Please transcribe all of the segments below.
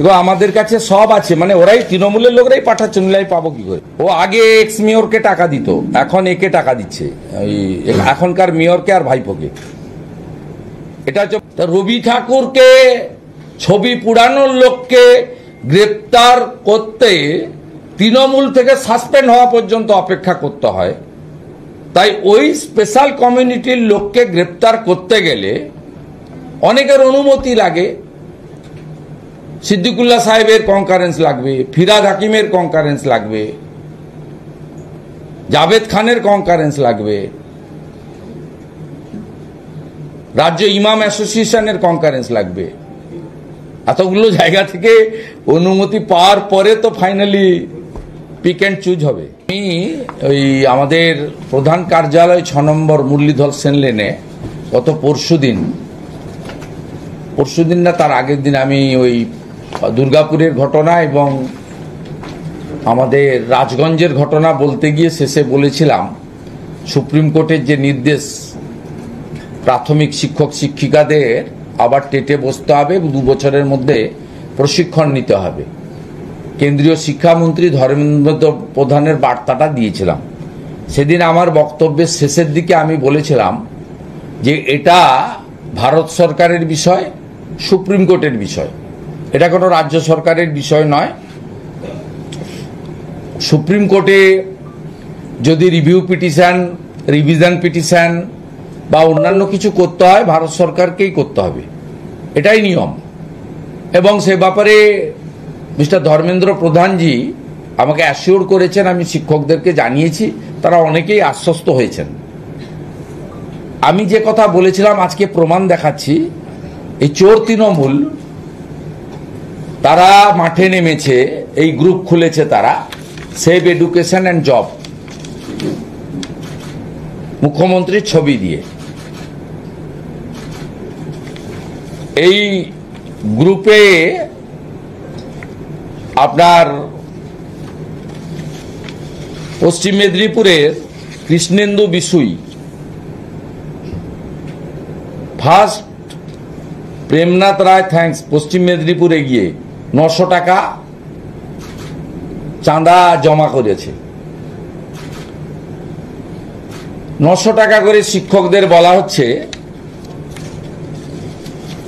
দেখো আমাদের কাছে সব আছে, মানে ওরাই তৃণমূলের লোকরাই পাঠাচ্ছে, নইলে পাবো কি করে। ও আগে এক্স মেয়রকে টাকা দিত, এখন একে টাকা দিচ্ছে, এখনকার মেয়রকে আর ভাইপোকে। এটা হচ্ছে রবি ঠাকুরকে, ছবি পুরানোর লোককে গ্রেপ্তার করতে তৃণমূল থেকে সাসপেন্ড হওয়া পর্যন্ত অপেক্ষা করতে হয়। তাই ওই স্পেশাল কমিউনিটির লোককে গ্রেপ্তার করতে গেলে অনেকের অনুমতি লাগে। সিদ্দিকুল্লাহ সাহেবের কনকারেন্স লাগবে, ফিরাদ হাকিমের কনকারেন্স লাগবে, জাভেদ খানের কনকারেন্স লাগবে, রাজ্য ইমাম অ্যাসোসিয়েশনের কনকারেন্স লাগবে। এতগুলো জায়গা থেকে অনুমতি পাওয়ার পরে তো ফাইনালি পিক অ্যান্ড চুজ হবে। আমি ওই আমাদের প্রধান কার্যালয় 6 নম্বর মুরলীধর সেন লেনে গত পরশুদিন না তার আগের দিন আমি ওই দুর্গাপুরের ঘটনা এবং আমাদের রাজগঞ্জের ঘটনা বলতে গিয়ে শেষে বলেছিলাম সুপ্রিম কোর্টের যে নির্দেশ, প্রাথমিক শিক্ষক শিক্ষিকাদের আবার টেটে বসতে হবে, 2 বছরের মধ্যে প্রশিক্ষণ নিতে হবে। কেন্দ্রীয় শিক্ষামন্ত্রী ধর্মেন্দ্র প্রধানের বার্তাটা দিয়েছিলাম। সেদিন আমার বক্তব্যের শেষের দিকে আমি বলেছিলাম যে এটা ভারত সরকারের বিষয়, সুপ্রিম কোর্টের বিষয়, এটা কোনো রাজ্য সরকারের বিষয় নয়। সুপ্রিম কোর্টে যদি রিভিশন পিটিশন বা অন্যান্য কিছু করতে হয়, ভারত সরকারকেই করতে হবে, এটাই নিয়ম। এবং সে ব্যাপারে মিস্টার ধর্মেন্দ্র প্রধানজি আমাকে অ্যাসিওর করেছেন, আমি শিক্ষকদেরকে জানিয়েছি, তারা অনেকেই আশ্বস্ত হয়েছেন। আমি যে কথা বলেছিলাম আজকে প্রমাণ দেখাচ্ছি। এই চোর তৃণমূল তারা মাঠে নেমেছে, এই গ্রুপ খুলেছে তারা, সেভ এডুকেশন অ্যান্ড জব, মুখ্যমন্ত্রীর ছবি দিয়ে। এই গ্রুপে আপনার পশ্চিম মেদিনীপুরের কৃষ্ণেন্দু বিশুই ফার্স্ট, প্রেমনাথ রায় থ্যাঙ্কস, পশ্চিম মেদিনীপুরে গিয়ে 900 টাকা চাঁদা জমা করেছে। 900 টাকা করে শিক্ষকদের বলা হচ্ছে,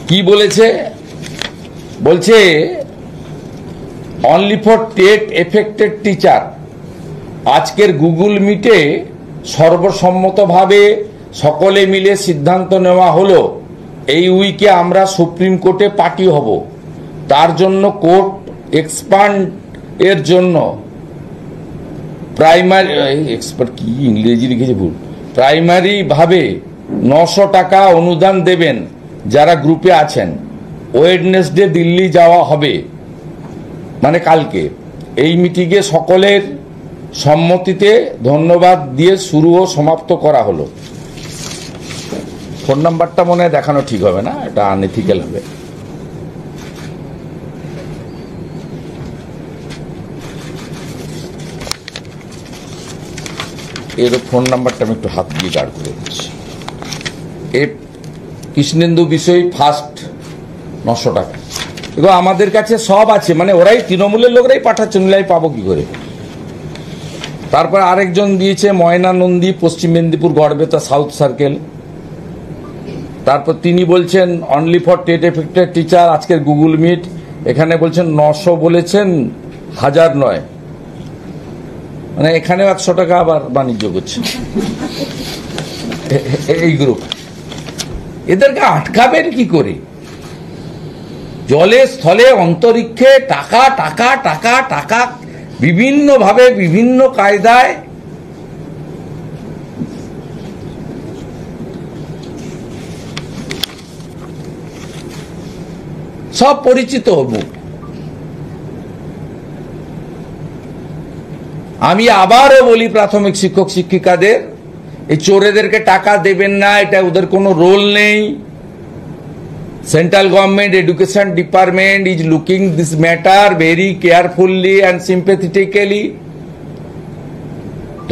কি বলেছে, বলছে only for TET affected teacher. আজকের গুগল মিটে সর্বসম্মতভাবে সকলে মিলে সিদ্ধান্ত নেওয়া হলো এই উইকে আমরা সুপ্রিম কোর্টে পার্টি হব। তার জন্য কোর্ট এক্সপান্ড এর জন্য প্রাইমারি ভাবে 900 টাকা অনুদান দেবেন যারা গ্রুপে আছেন। ওয়েডনেসডে দিল্লি যাওয়া হবে, মানে কালকে। এই মিটিংয়ে সকলের সম্মতিতে ধন্যবাদ দিয়ে শুরু ও সমাপ্ত করা হলো। ফোন নাম্বারটা মনে হয় দেখানো ঠিক হবে না, এটা আনএথিক্যাল হবে। এর ফোন নাম্বারটা আমি একটু হাত দিয়ে গাড় করে দিচ্ছি। এ কৃষ্ণেন্দু বিষয় ফার্স্ট 900 টাকা। দেখো আমাদের কাছে সব আছে, মানে ওরাই তৃণমূলের লোকরাই পাঠাচ্ছে, নইলে পাবো কি করে। তারপর আরেকজন দিয়েছে ময়না নন্দী, পশ্চিম মেদিনীপুর গড়বেতা সাউথ সার্কেল। তারপর তিনি বলছেন only for TET affected teacher, আজকের গুগল মিট, এখানে বলছেন 900 বলেছেন, 1000 নয়, মানে এখানেও 100 টাকা আবার বাণিজ্য করছে এই গ্রুপ। এদেরকে আটকাবেন কি করে? জলে স্থলে অন্তরিক্ষে টাকা টাকা টাকা টাকা, বিভিন্নভাবে বিভিন্ন কায়দায় সব পরিচিত মুখ। আমি আবারও বলি প্রাথমিক শিক্ষক শিক্ষিকাদের, এই চোরেদেরকে টাকা দেবেন না, এটা ওদের কোনো রোল নেই। Central government education department is looking this matter very carefully and sympathetically.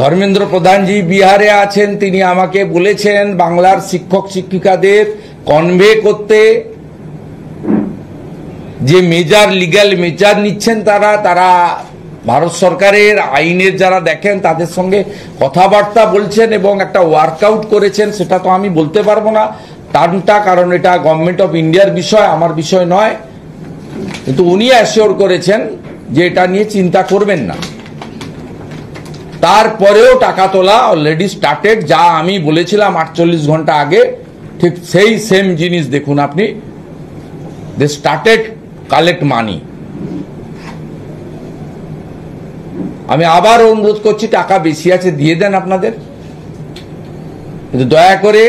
Dharmendra Pradhanji বিহারে আছেন, তিনি আমাকে বলেছেন বাংলার শিক্ষক শিক্ষিকাদের কনভে করতে যে মেজর লিগ্যাল মেজার নিচ্ছেন তারা ভারত সরকারের আইনের যারা দেখেন তাদের সঙ্গে কথাবার্তা বলছেন এবং একটা ওয়ার্কআউট করেছেন, সেটা তো আমি বলতে পারবো না টার্মটা, কারণ এটা গভর্নমেন্ট অফ ইন্ডিয়ার বিষয়, আমার বিষয় নয়। কিন্তু উনি অ্যাসিওর করেছেন যে এটা নিয়ে চিন্তা করবেন না। তারপরেও টাকা তোলা অলরেডি স্টার্টেড, যা আমি বলেছিলাম 48 ঘন্টা আগে, ঠিক সেই সেম জিনিস দেখুন আপনি, দে স্টার্টেড কালেক্ট মানি। আমি আবার অনুরোধ করছি, টাকা বেশি আছে দিয়ে দেন আপনাদের, কিন্তু দয়া করে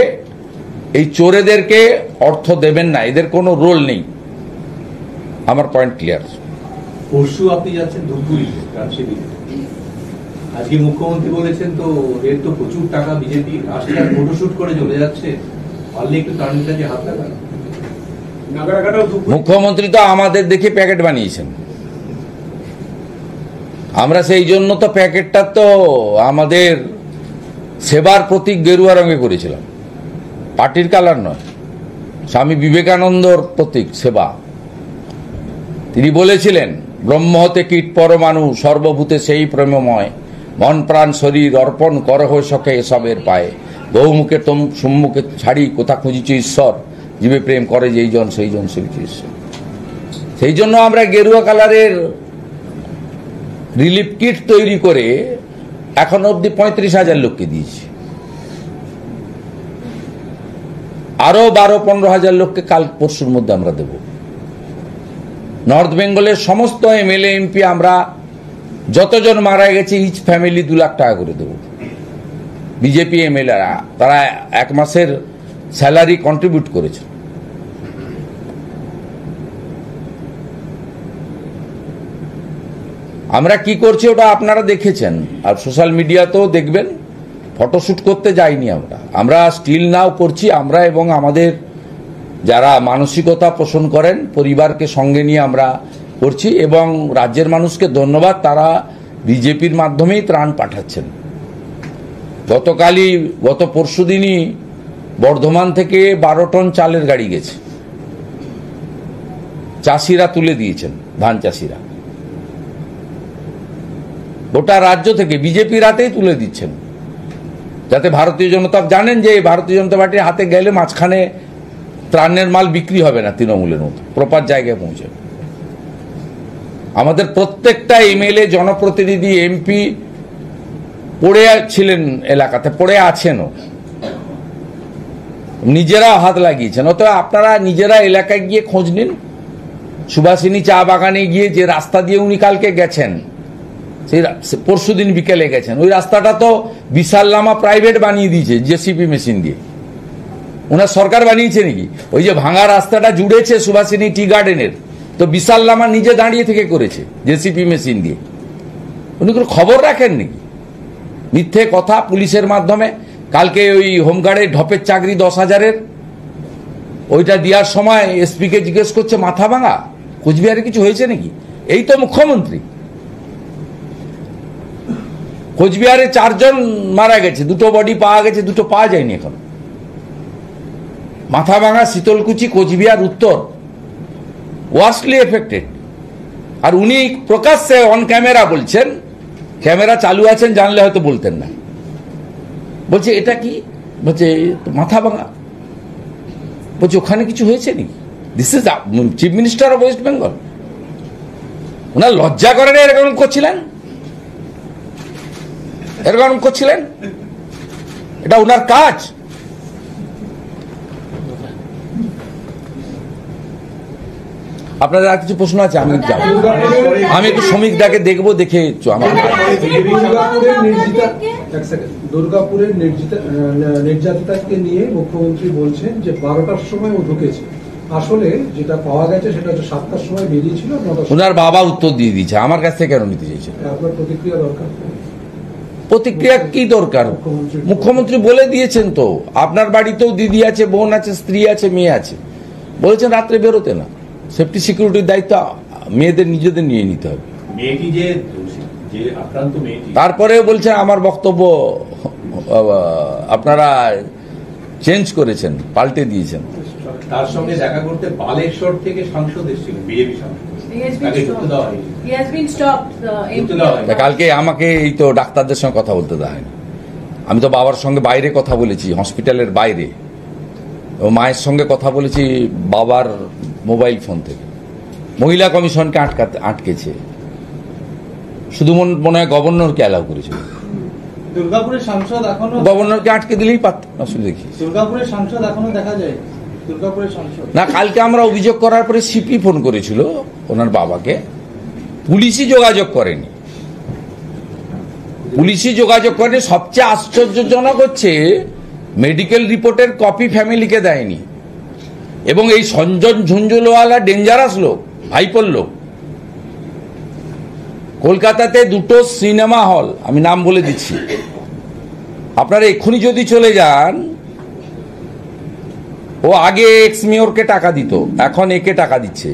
এই চোরেদেরকে অর্থ দেবেন না, এদের কোনো রোল নেই। আমার পয়েন্ট ক্লিয়ার। পরশু আপনি যাচ্ছেন ধূপগুড়িতে, রাজশাহীতে। আজকে মুখ্যমন্ত্রী বলেছেন তো এর তো প্রচুর টাকা বিজেপি রাষ্ট্রের ফটোশুট করে চলে যাচ্ছে, পারলে একটু তার কাছে হাত লাগান। মুখ্যমন্ত্রী তো আমাদের দেখে প্যাকেট বানিয়েছেন, আমরা সেই জন্য তো প্যাকেটটা তো আমাদের সেবার প্রতীক গেরুয়া রঙে করেছিলাম, পার্টির কালার নয়, স্বামী বিবেকানন্দর প্রতীক সেবা। তিনি বলেছিলেন, ব্রহ্ম হতে কীট পরমাণু সর্বভূতে সেই প্রেমময়, মন প্রাণ শরীর অর্পণ করহ সখে এসবের পায়ে, বহুমুখে তোম সম্মুখে ছাড়ি কোথা খুঁজিছ ঈশ্বর, জীবে প্রেম করে যেই জন সেই জন ঈশ্বর। সেই জন্য আমরা গেরুয়া কালারের রিলিফ কিট তৈরি করে এখন অব্দি 35,000 লোককে দিয়েছি, আরো 12-15,000 লোককে কাল পরশুর মধ্যে আমরা দেব। নর্থ বেঙ্গলের সমস্ত এমএলএ এমপি আমরা যতজন মারা গেছে ইচ ফ্যামিলি 2 লাখ টাকা করে দেব। বিজেপি এমএলএরা তারা 1 মাসের স্যালারি কন্ট্রিবিউট করেছে। আমরা কি করছি ওটা আপনারা দেখেছেন, আর সোশ্যাল মিডিয়াতেও দেখবেন। ফটোশুট করতে যাইনি আমরা স্টিল নাও করছি আমরা, এবং আমাদের যারা মানসিকতা পোষণ করেন পরিবারকে সঙ্গে নিয়ে আমরা করছি, এবং রাজ্যের মানুষকে ধন্যবাদ, তারা বিজেপির মাধ্যমেই ত্রাণ পাঠাচ্ছেন। গত পরশুদিনই বর্ধমান থেকে 12 টন চালের গাড়ি গেছে, চাষিরা তুলে দিয়েছেন, ধান চাষিরা গোটা রাজ্য থেকে বিজেপির হাতেই তুলে দিচ্ছেন, যাতে ভারতীয় জনতা জানেন যে ভারতীয় জনতা পার্টির হাতে গেলে মাঝখানে ত্রাণের মাল বিক্রি হবে না, তৃণমূলের মতো প্রপার জায়গায় পৌঁছে। আমাদের প্রত্যেকটা এমএলএ জনপ্রতিনিধি এমপি পড়ে ছিলেন এলাকাতে, পড়ে আছেনও, নিজেরা হাত লাগিয়েছেন। অতএব আপনারা নিজেরা এলাকায় গিয়ে খোঁজ নিন। সুভাষিনী চা বাগানে গিয়ে যে রাস্তা দিয়ে উনি কালকে গেছেন, সেই পরশুদিন বিকেলে গেছেন, ওই রাস্তাটা তো বিশাল লামা প্রাইভেট বানিয়ে দিয়েছে জেসিপি মেশিন দিয়ে। ওনার সরকার বানিয়েছে নাকি? ওই যে ভাঙা রাস্তাটা জুড়েছে সুভাষিনী টি গার্ডেনের, তো বিশাল লামা নিজে দাঁড়িয়ে থেকে করেছে জেসিপি মেশিন দিয়ে। উনি কোনো খবর রাখেন নাকি? মিথ্যে কথা পুলিশের মাধ্যমে। কালকে ওই হোমগার্ডের ঢপের চাকরি 10,000-এর ওইটা দেওয়ার সময় এসপিকে জিজ্ঞেস করছে মাথা ভাঙা, কোচবিহারে কিছু হয়েছে নাকি? এই তো মুখ্যমন্ত্রী। কোচবিহারে 4 জন মারা গেছে, 2টো বডি পাওয়া গেছে, 2টো পাওয়া যায়নি এখন। মাথা ভাঙা, শীতলকুচি, কোচবিহার উত্তর ওয়ার্স্টলি এফেক্টেড। আর উনি প্রকাশ্যে অন ক্যামেরা বলছেন, ক্যামেরা চালু আছেন জানলে হয়তো বলতেন না, বলছে এটা কি, বলছে মাথা ভাঙা, বলছে ওখানে কিছু হয়েছে নাকি? This is chief minister of West Bengal. ওনার লজ্জা করে না এরকম করছিলেন? এরকম করছিলেন? এটা ওনার কাজ। আপনাদের আর কিছু প্রশ্ন আছে? আমি যাবো, আমি একটু শ্রমিক দাকে দেখবো, দেখে আমার দুর্গাপুরের নির্যাতিতাকে নিয়ে মুখ্যমন্ত্রী বলছেন যে 12টার সময় ও ঢুকেছে, আসলে যেটা পাওয়া গেছে সেটা হচ্ছে 7টার সময় বেরিয়েছিল। ওনার বাবা উত্তর দিয়ে দিয়েছে, আমার কাছ থেকে কেন নিতে চাইছে? আপনার প্রতিক্রিয়া দরকার। প্রতিক্রিয়া কি দরকার? মুখ্যমন্ত্রী বলে দিয়েছেন তো, আপনার বাড়িতেও দিদি আছে, বোন আছে, স্ত্রী আছে, মেয়ে আছে, বলেছেন রাত্রে বেরোতে না, সেফটি সিকিউরিটির দায়িত্ব মেয়েদের নিজেদের নিয়ে নিতে হবে। তারপরে বলছেন আমার বক্তব্য আপনারা চেঞ্জ করেছেন, পাল্টে দিয়েছেন। তার সঙ্গে দেখা করতে বালেশ্বর থেকে সাংসদ এসেছিলেন, বিজেপি সাংসদ। তাকে ঢুকতে দেওয়া হয়নি। ঢুকতে দেওয়া হয়নি। তা কালকে আমাকে এই তো ডাক্তারদের সঙ্গে কথা বলতে দেয় না। আমি তো বাবার সঙ্গে বাইরে কথা বলেছি, হসপিটালের বাইরে, ও মায়ের সঙ্গে কথা বলেছি বাবার মোবাইল ফোন থেকে। মহিলা কমিশনকে আটকেছে, শুধু মনে হয় গভর্নরকে অ্যালাউ করেছিল। দুর্গাপুরের সাংসদ এখনো, গভর্নরকে আটকে দিলেই পারত, অসুবিধা কি? দুর্গাপুরের সাংসদ এখনো দেখা যায়, দুর্গাপুরের সাংসদ না, কালকে আমরা অভিযোগ করার পরে সিপি ফোন করেছিল ওনার বাবাকে, পুলিশই যোগাযোগ করেনি। পুলিশই যোগাযোগ করেনি। সবচেয়ে আশ্চর্যজনক হচ্ছে মেডিকেল রিপোর্টের কপি ফ্যামিলিকে দেয়নি। এবং এই সঞ্জন ঝুঞ্ঝুলওয়ালা ডেঞ্জারাস লোক, ভাইপোর লোক। কলকাতাতে দুটো সিনেমা হল, আমি নাম বলে দিচ্ছি, আপনারা এক্ষুনি যদি চলে যান, ও আগে এক্স মেয়রকে টাকা দিত, এখন একে টাকা দিচ্ছে,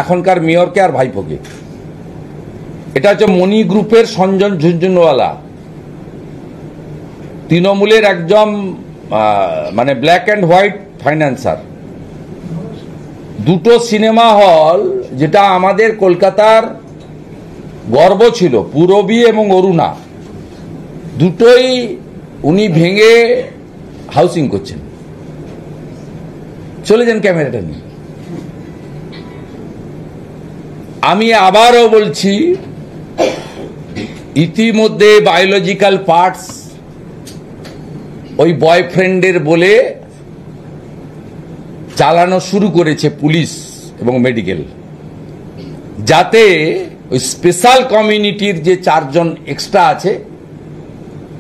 এখনকার মেয়রকে আর ভাইপোকে। এটা হচ্ছে মনি গ্রুপের সঞ্জন ঝুনঝুনওয়ালা, তৃণমূলের একজন মানে ব্ল্যাক অ্যান্ড হোয়াইট ফাইন্যান্সার। দুটো সিনেমা হল যেটা আমাদের কলকাতার গর্ব ছিল, পূরবী এবং অরুণা, দুটোই উনি ভেঙে হাউসিং করছেন। চলে যান ক্যামেরাটা নিয়ে। আমি আবারও বলছি, ইতিমধ্যে বায়োলজিক্যাল পার্টস ওই বয়ফ্রেন্ডের বলে চালানো শুরু করেছে পুলিশ এবং মেডিকেল, যাতে ওই স্পেশাল কমিউনিটির যে 4 জন এক্সট্রা আছে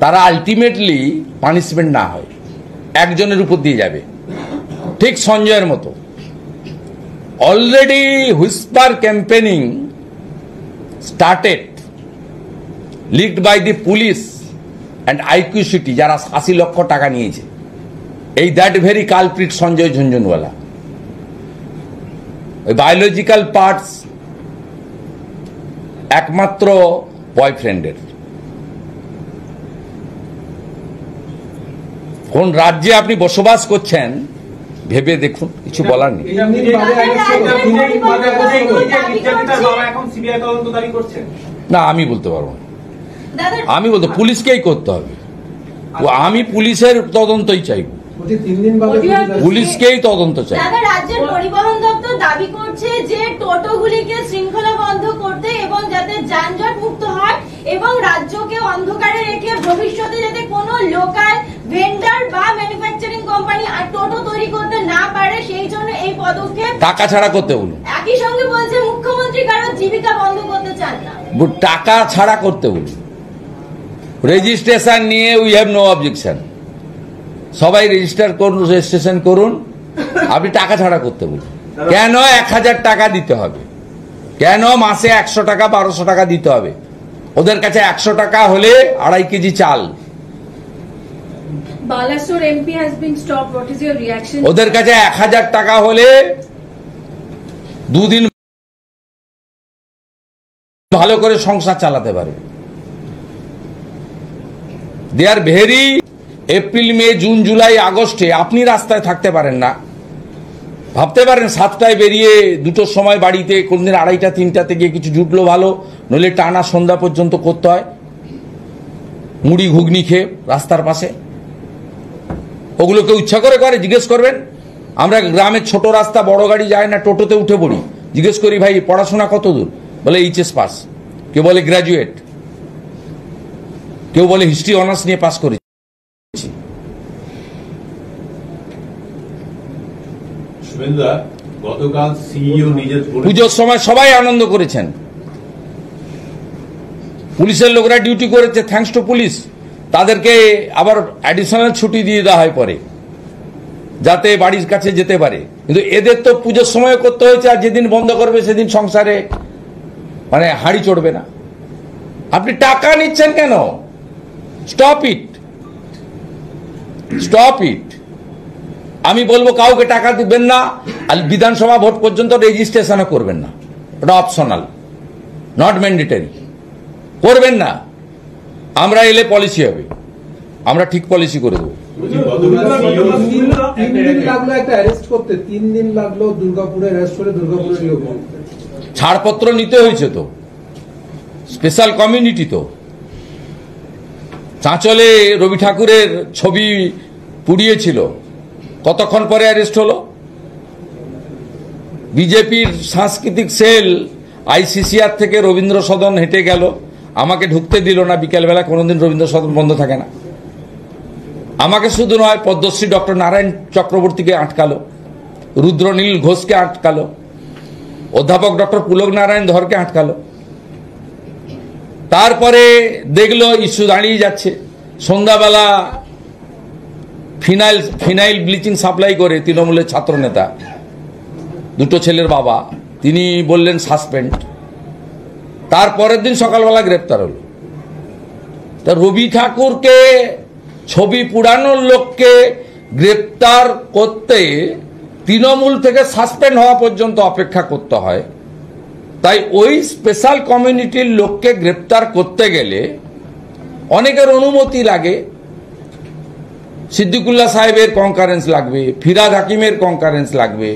তারা আলটিমেটলি পানিশমেন্ট না হয়, একজনের উপর দিয়ে যাবে, ঠিক সঞ্জয়ের মতো। Already whisper campaigning started, leaked by the police and IQ city, যারা 80 লক্ষ টাকা নিয়েছে, এই that very culprit Sanjay Jhunjhunwala. ওই বায়োলজিক্যাল পার্টস একমাত্র বয়ফ্রেন্ডের। কোন রাজ্যে আপনি বসবাস করছেন ভেবে দেখুন, কিছু বলার নেই। না, আমি বলতে পারবো না, আমি বলতে পুলিশকেই করতে হবে। আমি পুলিশের তদন্তই চাইব, পুলিশকেই তদন্ত চাই। রাজ্যের পরিবহন দপ্তর দাবি করছে যে টোটোগুলিকে শৃঙ্খলাবদ্ধ করতে এবং যাতে যানজট মুক্ত হয় এবং রাজ্যকে অন্ধকারে রেখে ভবিষ্যতে যাতে কোনো লোকাল ভেন্ডার বা ম্যানুফ্যাকচারিং কোম্পানি আর টোটো তৈরি করতে না পারে, সেই জন্য এই পদক্ষেপ। টাকা ছাড়া করতে বলুন। একই সঙ্গে বলছে মুখ্যমন্ত্রী কারো জীবিকা বন্ধ করতে চান না, টাকা ছাড়া করতে বলুন। রেজিস্ট্রেশন নিয়ে উই হ্যাভ নো অবজেকশন, সবাই রেজিস্টার করুন, রেজিস্ট্রেশন করুন, আপনি টাকা ছাড়া করতে বলুন। কেন 1000 টাকা দিতে হবে? কেন মাসে 100 টাকা 1200 টাকা দিতে হবে? ওদের কাছে 100 টাকা হলে 2.5 কেজি চাল, Balasur MP has been stopped. What is your reaction? ওদের কাছে 1000 টাকা হলে 2 দিন ভালো করে সংসার চালাতে পারবে। They are very, April May June July আগস্টে আপনি রাস্তায় থাকতে পারেন না। ভাবতে পারেন 7টায় বেরিয়ে 2টোর সময় বাড়িতে, কোনদিন 2:30 3টাতে গিয়ে কিছু জুটলো ভালো, নইলে টানা সন্ধ্যা পর্যন্ত করতে হয় মুড়ি ঘুগনি খেয়ে রাস্তার পাশে। ওগুলো কেউ ইচ্ছা করে করে? জিজ্ঞেস করবেন। আমরা গ্রামের ছোট রাস্তা, বড় গাড়ি যায় না, টোটোতে উঠে পড়ি, জিজ্ঞেস করি ভাই পড়াশোনা কত দূর? বলে এইচএস পাস, কেউ বলে গ্র্যাজুয়েট, কেউ বলে হিস্ট্রি অনার্স নিয়ে পাস করেছি। শুভেন্দুদা, গতকাল সিইও নিজের পুজোর সময় সবাই আনন্দ করেছেন, পুলিশের লোকরা ডিউটি করেছে, থ্যাঙ্কস টু পুলিশ। তাদেরকে আবার অ্যাডিশনাল ছুটি দিয়ে দেওয়া হয় পরে, যাতে বাড়ির কাছে যেতে পারে। কিন্তু এদের তো পুজোর সময় করতে হয়েছে, আর যেদিন বন্ধ করবে সেদিন সংসারে মানে হাঁড়ি চড়বে না। আপনি টাকা নিচ্ছেন কেন? Stop it, stop it. আমি বলবো কাউকে টাকা দিবেন না, আর বিধানসভা ভোট পর্যন্ত রেজিস্ট্রেশনও করবেন না, ওটা অপশনাল, নট ম্যান্ডেটরি। করবেন না, আমরা এলে পলিসি হবে, আমরা ঠিক পলিসি করে দেবো। তিন দিন লাগলো একটা অ্যারেস্ট করতে, 3 দিন লাগলো দুর্গাপুরে অ্যারেস্ট করে দুর্গাপুরের লোক ছাড়পত্র নিতে হয়েছে তো, স্পেশাল কমিউনিটি তো। চাঁচলে রবি ঠাকুরের ছবি পুড়িয়েছিল, কতক্ষণ পরে অ্যারেস্ট হলো? বিজেপির সাংস্কৃতিক সেল আইসিসিআর থেকে রবীন্দ্র সদন হেঁটে গেল, আমাকে ঢুকতে দিল না। বিকেলবেলা কোনোদিন রবীন্দ্র সদন বন্ধ থাকে না। আমাকে শুধু নয়, পদ্মশ্রী ডক্টর নারায়ণ চক্রবর্তীকে আটকালো, রুদ্রনীল ঘোষকে আটকালো, অধ্যাপক ডক্টর পুলক নারায়ণ ধরকে আটকালো। তারপরে দেখলো ইস্যু দাঁড়িয়ে যাচ্ছে। সন্ধ্যাবেলা ফিনাইল ব্লিচিং সাপ্লাই করে তৃণমূলের ছাত্র নেতা, দুটো ছেলের বাবা, তিনি বললেন সাসপেন্ড। তারপরের দিন সকালবেলা গ্রেপ্তার হলো। তা রবি ঠাকুরকে, ছবি পুরানোর লোককে গ্রেপ্তার করতে তৃণমূল থেকে সাসপেন্ড হওয়া পর্যন্ত অপেক্ষা করতে হয়। তাই ওই স্পেশাল কমিউনিটির লোককে গ্রেপ্তার করতে গেলে অনেকের অনুমতি লাগে। সিদ্দিকুল্লাহ সাহেবের কনকারেন্স লাগবে, ফিরাদ হাকিমের কনকারেন্স লাগবে,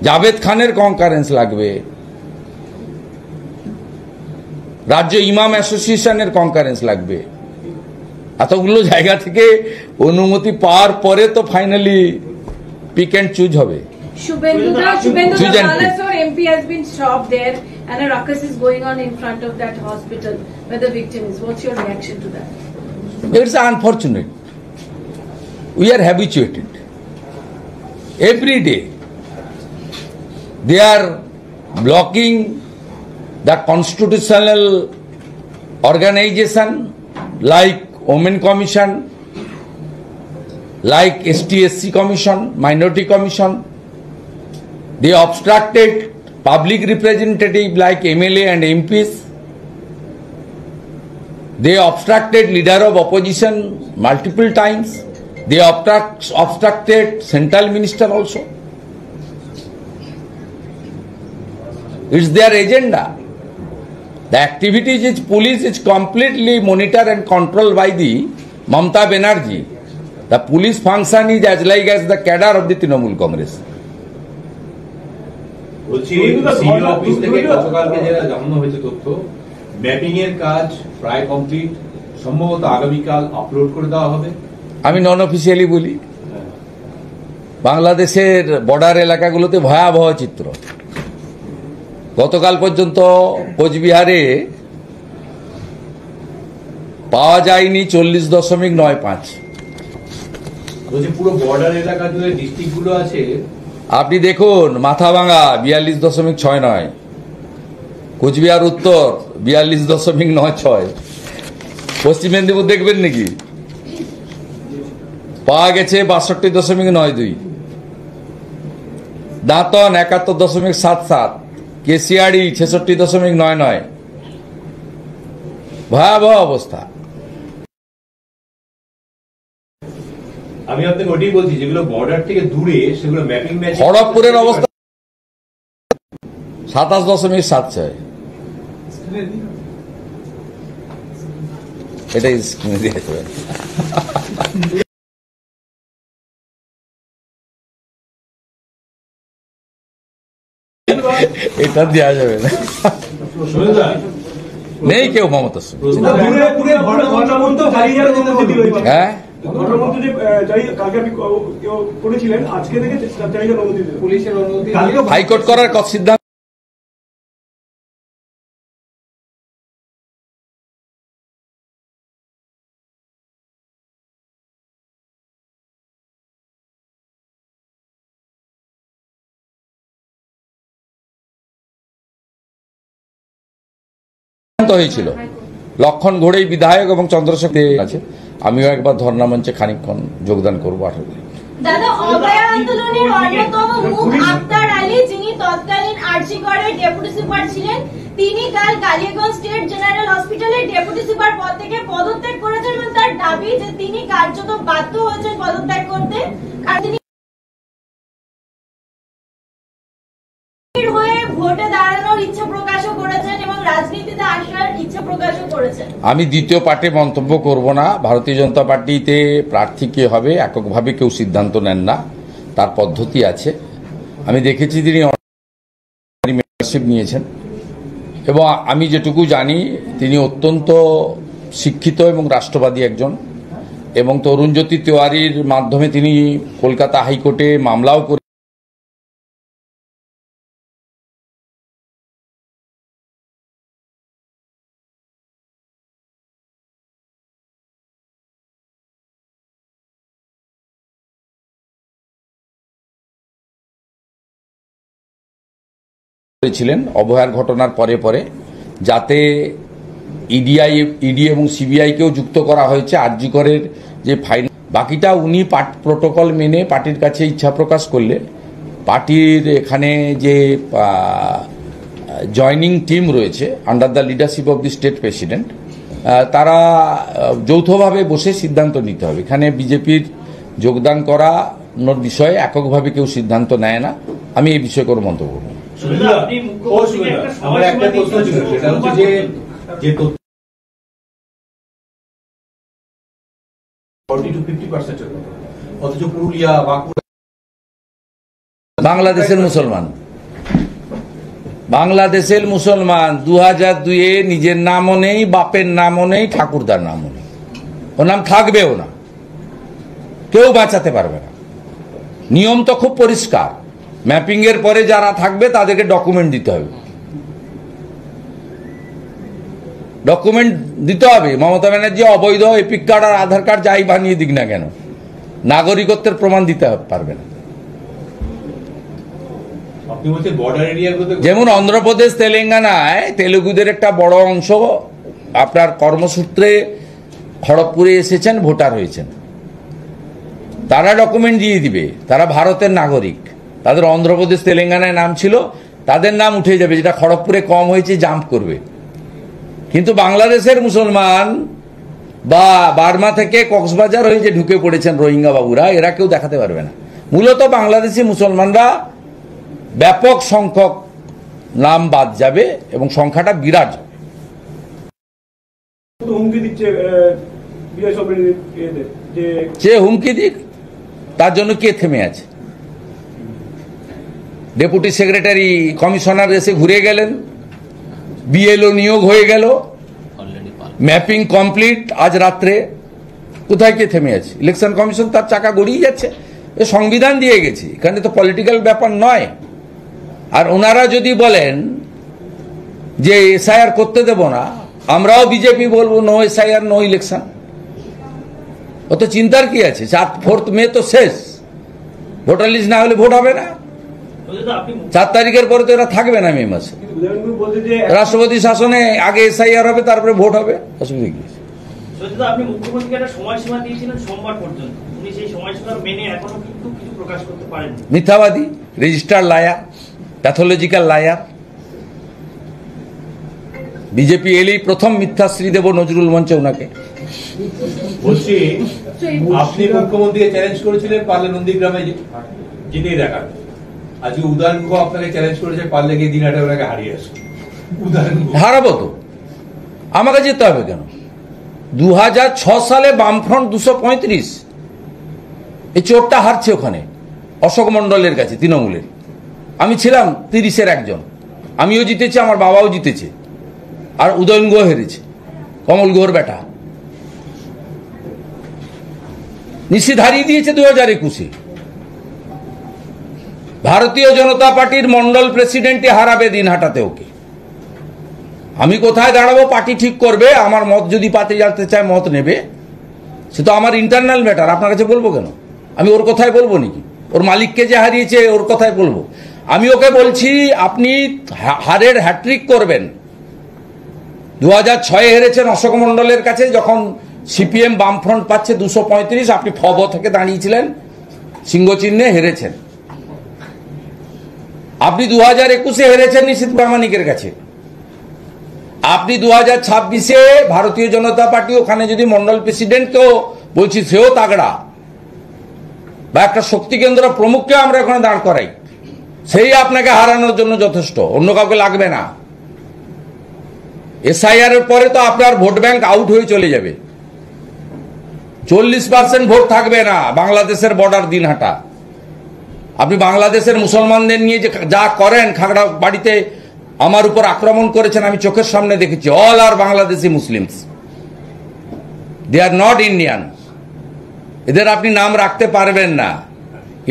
জাভেদ খানের কনকারেন্স লাগবে, রাজ্য ইমাম অ্যাসোসিয়েশনের কনকারেন্স লাগবে। এতগুলো জায়গা থেকে অনুমতি পাওয়ার পরে তো ফাইনালি পিক অ্যান্ড চুজ হবে। Shubhendu Balasore MP has been stopped there and a ruckus is going on in front of that hospital where the victim is. What's your reaction to that? It's unfortunate. We are habituated. Every day they are blocking the constitutional organization like Women Commission, like ST-SC Commission, Minority Commission. They obstructed public representative like MLA and MPs. They obstructed leader of opposition multiple times. They obstructed central minister also. It's their agenda. The activities of police is completely monitored and controlled by the Mamata Banerjee. The police function is as like as the cadre of the Trinamool Congress. বলছি CEO office থেকে গতকালকে যেটা জানানো হয়েছে তথ্য, mapping এর কাজ প্রায় কমপ্লিট, সম্ভবত আগামীকাল আপলোড করে দেওয়া হবে। আমি নন অফিসিয়ালি বলি, বাংলাদেশের বর্ডার এলাকাগুলোতে ভয়াবহ চিত্র। গতকাল পর্যন্ত কোচবিহারে পাওয়া যায়নি 40.95। বলছি পুরো বর্ডার এলাকা জুড়ে ডিস্ট্রিক্ট গুলো আছে, আপনি দেখুন, মাথাভাঙা 42.69, কোচবিহার উত্তর 42.96, পশ্চিম মেদিনীপুর দেখবেন নাকি, পাওয়া গেছে 62.92, দাঁতন 71.77, কেশিয়াড়ি 66.99। ভয়াবহ অবস্থা। আমি আপনাকে ওটাই বলছি, যেগুলো বর্ডার থেকে দূরে সেগুলো ম্যাপিং ম্যাচ। খড়গপুরের অবস্থা 27.76, এটাই স্ক্রিনে দিয়ে দেবেন। এটা দেওয়া যাবে না, নেই কেউ মমতা। হ্যাঁ, হাইকোর্ট করার সিদ্ধান্ত হয়েছিল। লক্ষণ ঘোড়েই বিধায়ক এবং চন্দ্রশেখর আছে। আমিও একবার ধর্ণা মঞ্চে খানিকক্ষণ যোগদান করবো 18 দিন। দাদা, অভয় আন্দোলনের অন্যতম মুখ আক্তার আলী, যিনি তৎকালীন আরজি করের ডেপুটি সুপার ছিলেন, তিনি কাল কালিয়াগঞ্জ স্টেট জেনারেল হসপিটালের ডেপুটি সুপার পদ থেকে পদত্যাগ করেছেন এবং তার দাবি যে তিনি কার্যত বাধ্য হয়েছেন পদত্যাগ করতে, কারণ তিনি হয়ে ভোটে দাঁড়ানোর ইচ্ছা প্রকাশও করেছেন এবং রাজনীতিতে আসার ইচ্ছা ইচ্ছা প্রকাশও করেছেন। আমি দ্বিতীয় পার্টে মন্তব্য করব না। ভারতীয় জনতা পার্টিতে প্রার্থী কে হবে এককভাবে কেউ সিদ্ধান্ত নেন না, তার পদ্ধতি আছে। আমি দেখেছি তিনি মেম্বারশিপ নিয়েছেন এবং আমি যেটুকু জানি তিনি অত্যন্ত শিক্ষিত এবং রাষ্ট্রবাদী একজন, এবং তরুণজ্যোতি তিওয়ারির মাধ্যমে তিনি কলকাতা হাইকোর্টে মামলাও করে ছিলেন অভয়ার ঘটনার পরে পরে, যাতে ইডি এবং সিবিআইকেও যুক্ত করা হয়েছে আরজি করের যে ফাইন। বাকিটা উনি প্রোটোকল মেনে পার্টির কাছে ইচ্ছা প্রকাশ করলে পার্টির এখানে যে জয়নিং টিম রয়েছে under the leadership of the state president, তারা যৌথভাবে বসে সিদ্ধান্ত নিতে হবে। এখানে বিজেপির যোগদান করানোর বিষয়ে এককভাবে কেউ সিদ্ধান্ত নেয় না। আমি এই বিষয়ে কোনো মন্তব্য করব না। আমার একটা প্রশ্ন ছিল, সেটা হচ্ছে যে 40 to 50% অথচ পুরুলিয়া বাঁকুড়া বাংলাদেশের মুসলমান 2002-এ নিজের নামও নেই, বাপের নামও নেই, ঠাকুরদার নামও নেই, ওর নাম থাকবেও না, কেউ বাঁচাতে পারবে না। নিয়ম তো খুব পরিষ্কার, ম্যাপিং এর পরে যারা থাকবে তাদেরকে ডকুমেন্ট দিতে হবে, মমতা ব্যানার্জি অবৈধ এপিক কার্ড আর আধার কার্ড যাই বানিয়ে দিক না কেন, নাগরিকত্বের প্রমাণ দিতে পারবে না। যেমন অন্ধ্রপ্রদেশ তেলেঙ্গানায় তেলেগুদের একটা বড় অংশ আপনার কর্মসূত্রে খড়গপুরে এসেছেন, ভোটার হয়েছেন, তারা ডকুমেন্ট দিয়ে দিবে, তারা ভারতের নাগরিক, তাদের অন্ধ্রপ্রদেশ তেলেঙ্গানায় নাম ছিল, তাদের নাম উঠে যাবে, যেটা খড়গপুরে কম হয়েছে জাম্প করবে। কিন্তু বাংলাদেশের মুসলমান বা বার্মা থেকে কক্সবাজার হয়ে যে ঢুকে পড়েছেন রোহিঙ্গা বাবুরা, এরা কেউ দেখাতে পারবে না। মূলত বাংলাদেশি মুসলমানরা ব্যাপক সংখ্যক নাম বাদ যাবে এবং সংখ্যাটা বিরাট হবে। যে হুমকি দিক, তার জন্য কে থেমে আছে? ডেপুটি সেক্রেটারি কমিশনার এসে ঘুরে গেলেন, বিএলও নিয়োগ হয়ে গেল, ম্যাপিং কমপ্লিট আজ রাত্রে, কোথায় কে থেমে আছে? ইলেকশন কমিশন তার চাকা গড়িয়ে যাচ্ছে। সংবিধান দিয়ে গেছে, এখানে তো পলিটিক্যাল ব্যাপার নয়। আর ওনারা যদি বলেন যে এসআইআর করতে দেব না, আমরাও বিজেপি বলবো নো এসআইআর নো ইলেকশন। ও তো চিন্তার কি আছে? 4 মে তো শেষ, ভোটার লিস্ট না হলে ভোট হবে না। 4 তারিখের পরে তো এরা থাকবে না মে মাসে। রাষ্ট্রপতি শাসনে আগে এসআইআর হবে, তারপরে ভোট হবে, অসুবিধা কি? আপনি মুখ্যমন্ত্রীকে একটা সময়সীমা দিয়েছিলেন সোমবার পর্যন্ত, উনি সেই সময়সীমা মেনে এখনো কিন্তু কিছু প্রকাশ করতে পারেন। মিথ্যাবাদী, register liar, pathological liar. BJP এলেই প্রথম মিথ্যাশ্রী দেব নজরুল মঞ্চে ওনাকে। বলছি, আপনি মুখ্যমন্ত্রীকে চ্যালেঞ্জ করেছিলেন পারলে নন্দীগ্রামে জিতেই দেখান। আজকে উদয়ন গুহ আপনাকে চ্যালেঞ্জ করেছে, পারলে গিয়ে দিনহাটে ওনাকে হারিয়ে আসুন। হারাবো তো, আমাকে যেতে হবে কেন? 2006 সালে বামফ্রন্ট 235, এই চোরটা হারছে ওখানে অশোক মন্ডলের কাছে, তৃণমূলের। আমি ছিলাম 30-এর একজন, আমিও জিতেছি, আমার বাবাও জিতেছে, আর উদয়ন গুহ হেরেছে, কমল গুহর বেটা। নিশ্চিত হারিয়ে দিয়েছে 2021-এ। ভারতীয় জনতা পার্টির মন্ডল প্রেসিডেন্টই হারাবে দিনহাটাতে ওকে। আমি কোথায় দাঁড়াবো পার্টি ঠিক করবে, আমার মত যদি পার্টি জানতে চায় মত নেবে, সে তো আমার ইন্টারনাল ম্যাটার, আপনার কাছে বলবো কেন? আমি ওর কথায় বলবো নাকি? ওর মালিককে যে হারিয়েছে ওর কথায় বলবো? আমি ওকে বলছি আপনি হারের হ্যাট্রিক করবেন। 2006-এ হেরেছেন অশোক মন্ডলের কাছে, যখন সিপিএম বামফ্রন্ট পাচ্ছে 235, আপনি ফব থেকে দাঁড়িয়েছিলেন, সিংহচিহ্নে হেরেছেন। আপনি 2021-এ হেরেছেন নিশীথ প্রামাণিকের কাছে। আপনি 2026-এ ভারতীয় জনতা পার্টি ওখানে যদি মন্ডল প্রেসিডেন্টকেও বলছি, সেও তাগড়া, বা একটা শক্তি কেন্দ্র প্রমুখকে আমরা ওখানে দাঁড় করাই, সেই আপনাকে হারানোর জন্য যথেষ্ট, অন্য কাউকে লাগবে না। এসআইআর এর পরে তো আপনার ভোট ব্যাংক আউট হয়ে চলে যাবে। 40% ভোট থাকবে না বাংলাদেশের বর্ডার দিনহাটা। আপনি বাংলাদেশের মুসলমানদের নিয়ে যে যা করেন, খাগড়া বাড়িতে আমার উপর আক্রমণ করেছেন, আমি চোখের সামনে দেখেছি। All are Bangladeshi Muslims, they are not Indian. এদের আপনি নাম রাখতে পারবেন না।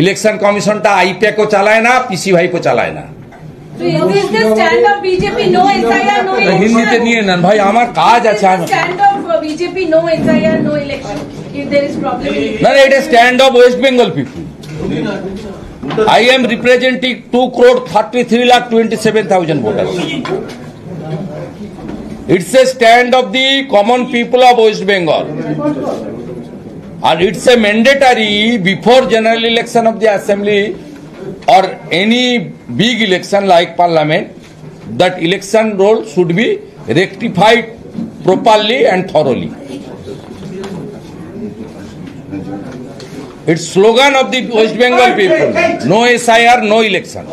ইলেকশন কমিশনটা আইপ্যাকও চালায় না, পিসি ভাইপো চালায় না। So is the stand of BJP no SIR, no election? হিন্দিতে নিয়ে নেন ভাই, আমার কাজ আছে। Stand of BJP no SIR, no election. If there is problem. না, এটা stand of West Bengal people. I am representing 2,33,27,000 voters. It's a stand of the common people of West Bengal. And it's a mandatory before general election of the assembly or any big election like parliament, that election roll should be rectified properly and thoroughly. It's slogan of the West Bengal people, no SIR, no election.